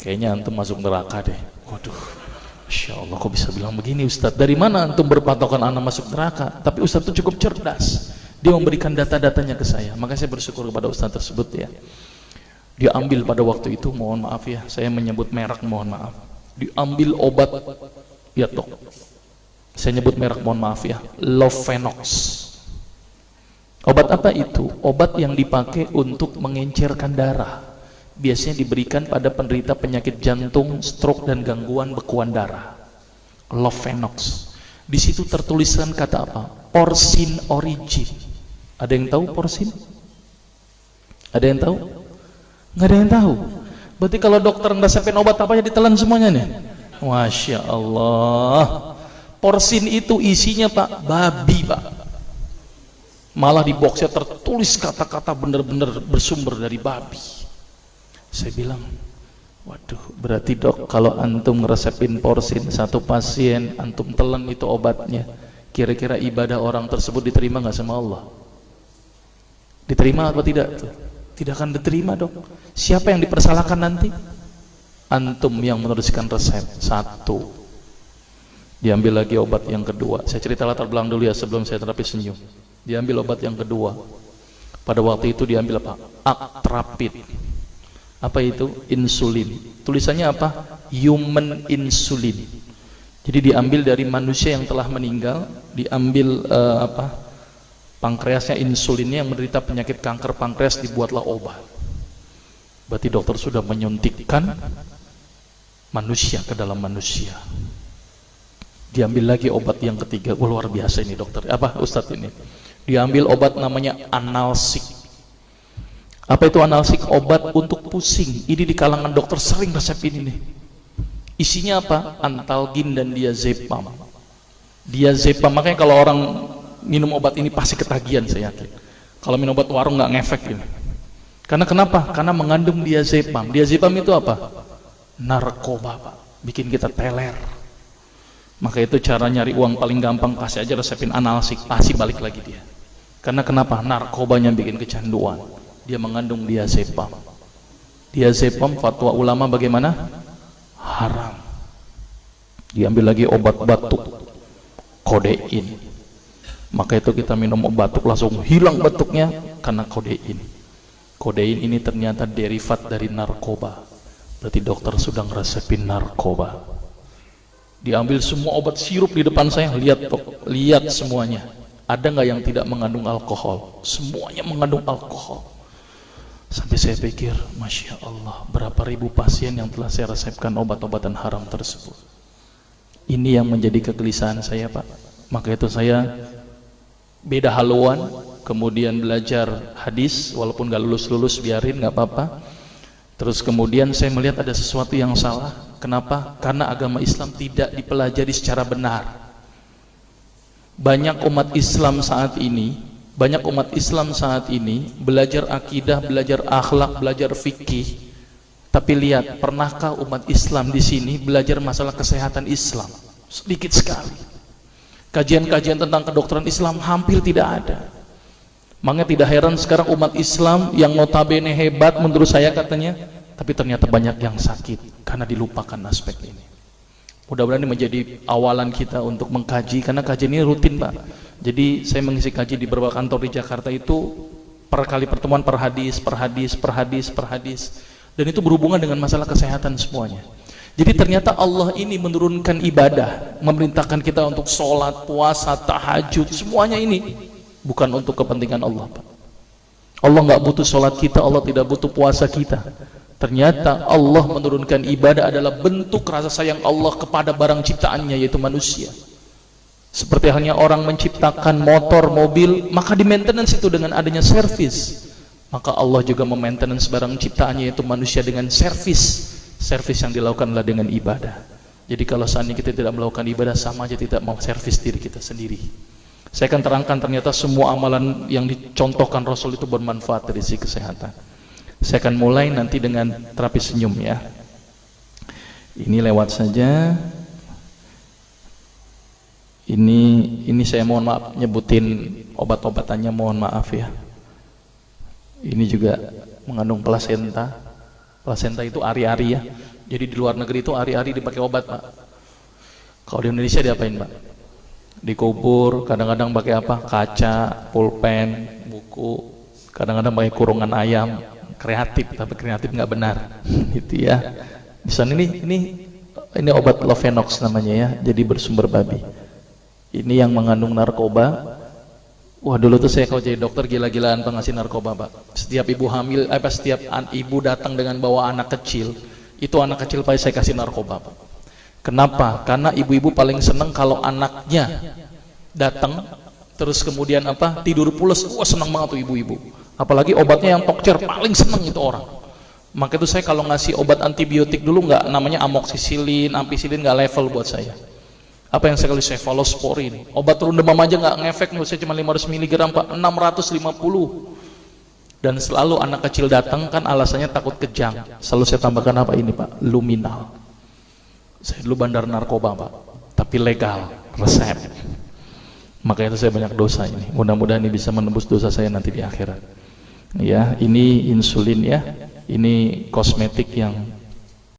kayaknya antum masuk neraka deh. Waduh, Masya Allah, kok bisa bilang begini Ustadz? Dari mana antum berpatokan anak masuk neraka? Tapi Ustadz itu cukup cerdas, dia memberikan data-datanya ke saya. Maka saya bersyukur kepada Ustadz tersebut ya. Dia ambil pada waktu itu, mohon maaf ya, saya menyebut merek, mohon maaf. Diambil obat, ya dok, saya nyebut merek, mohon maaf ya, Lovenox. Obat apa itu? Obat yang dipakai untuk mengencerkan darah. Biasanya diberikan pada penderita penyakit jantung, stroke, dan gangguan bekuan darah. Lovenox. Di situ tertuliskan kata apa? Porsin origin. Ada yang tahu porsin? Ada yang tahu? Nggak ada yang tahu. Berarti kalau dokter ngeresepin obat apa aja ditelan semuanya nih. Masya Allah. Porsin itu isinya Pak, babi Pak. Malah di boxnya tertulis kata-kata benar-benar bersumber dari babi. Saya bilang, waduh, berarti dok, kalau antum ngeresepin porsin satu pasien, antum telan itu obatnya, kira-kira ibadah orang tersebut diterima nggak sama Allah? Diterima atau tidak? Tidak akan diterima dok. Siapa yang dipersalahkan nanti? Antum yang menuliskan resep. Satu. Diambil lagi obat yang kedua. Saya cerita latar belakang dulu ya sebelum saya terapi senyum. Diambil obat yang kedua. Pada waktu itu diambil apa? Actrapid. Apa itu? Insulin. Tulisannya apa? Human insulin. Jadi diambil dari manusia yang telah meninggal, diambil pankreasnya, insulinnya, yang menderita penyakit kanker pankreas, dibuatlah obat. Berarti dokter sudah menyuntikkan manusia ke dalam manusia. Diambil lagi obat yang ketiga. Wah, luar biasa ini dokter. Apa Ustadz ini? Diambil obat namanya analsik. Apa itu analsik? Obat untuk pusing. Ini di kalangan dokter sering resep ini nih. Isinya apa? Antalgin dan diazepam. Diazepam, makanya kalau orang minum obat ini pasti ketagihan, saya yakin. Kalau minum obat warung nggak ngefek ini. Karena kenapa? Karena mengandung diazepam. Diazepam itu apa? Narkoba Pak. Bikin kita teler. Maka itu cara nyari uang paling gampang, kasih aja resepin analsik, pasti balik lagi dia. Karena kenapa? Narkobanya bikin kecanduan. Dia mengandung diazepam. Diazepam fatwa ulama bagaimana? Haram. Diambil lagi obat batuk, kodein. Maka itu kita minum obat batuk langsung hilang batuknya karena kodein. Kodein ini ternyata derivat dari narkoba. Berarti dokter sudah ngeresepin narkoba. Diambil semua obat sirup di depan saya, lihat dok, lihat semuanya. Ada nggak yang tidak mengandung alkohol? Semuanya mengandung alkohol. Sampai saya pikir, Masya Allah, berapa ribu pasien yang telah saya resepkan obat-obatan haram tersebut. Ini yang menjadi kegelisahan saya Pak. Maka itu saya beda haluan, kemudian belajar hadis, walaupun gak lulus-lulus, biarin, gak apa-apa. Terus kemudian saya melihat ada sesuatu yang salah. Kenapa? Karena agama Islam tidak dipelajari secara benar. Banyak umat Islam saat ini belajar akidah, belajar akhlak, belajar fikih. Tapi lihat, pernahkah umat Islam di sini belajar masalah kesehatan Islam? Sedikit sekali. Kajian-kajian tentang kedokteran Islam hampir tidak ada. Makanya tidak heran sekarang umat Islam yang notabene hebat menurut saya katanya, tapi ternyata banyak yang sakit karena dilupakan aspek ini. Mudah-mudahan ini menjadi awalan kita untuk mengkaji, karena kajian ini rutin Pak. Jadi saya mengisi kaji di beberapa kantor di Jakarta itu per kali pertemuan, per hadis, dan itu berhubungan dengan masalah kesehatan semuanya. Jadi ternyata Allah ini menurunkan ibadah, memerintahkan kita untuk sholat, puasa, tahajud, semuanya ini bukan untuk kepentingan Allah Pak. Allah nggak butuh sholat kita, Allah tidak butuh puasa kita. Ternyata Allah menurunkan ibadah adalah bentuk rasa sayang Allah kepada barang ciptaannya, yaitu manusia. Seperti halnya orang menciptakan motor, mobil, maka di maintenance itu dengan adanya servis. Maka Allah juga memaintenance barang ciptaannya, yaitu manusia, dengan servis. Servis yang dilakukan adalah dengan ibadah. Jadi kalau seandainya kita tidak melakukan ibadah, sama aja tidak mau servis diri kita sendiri. Saya akan terangkan ternyata semua amalan yang dicontohkan Rasul itu bermanfaat dari sisi kesehatan. Saya akan mulai nanti dengan terapi senyum ya. Ini lewat saja. Ini saya mohon maaf nyebutin obat-obatannya, mohon maaf ya. Ini juga mengandung plasenta. Plasenta itu ari-ari ya. Jadi di luar negeri itu hari-hari dipakai obat, Pak. Kalau di Indonesia diapain, Pak? Dikubur, kadang-kadang pakai apa? Kaca, pulpen, buku, kadang-kadang pakai kurungan ayam. Kreatif, tapi kreatif nggak benar. Gitu ya. Di sana ini obat Lovenox namanya ya, jadi bersumber babi. Ini yang mengandung narkoba. Wah, dulu tuh saya kalau jadi dokter gila-gilaan pengasih narkoba, Pak. Setiap ibu hamil, setiap ibu datang dengan bawa anak kecil, itu anak kecil pasti saya kasih narkoba, Pak. Kenapa? Karena ibu-ibu paling seneng kalau anaknya datang terus kemudian tidur pules. Wah, seneng banget tuh ibu-ibu. Apalagi obatnya yang tokcer, paling seneng itu orang. Maka itu saya kalau ngasih obat antibiotik dulu nggak, namanya amoksisilin, ampicillin, nggak level buat saya. Apa yang saya kali cefalosporin, obat turun demam aja nggak ngefek, menurut saya cuma 500 mg, Pak, 650. Dan selalu anak kecil datang kan alasannya takut kejang, selalu saya tambahkan apa ini, Pak? Luminal. Saya dulu bandar narkoba, Pak, tapi legal, resep. Makanya itu saya banyak dosa ini. Mudah-mudahan ini bisa menembus dosa saya nanti di akhirat. Ya, ini insulin ya, ini kosmetik yang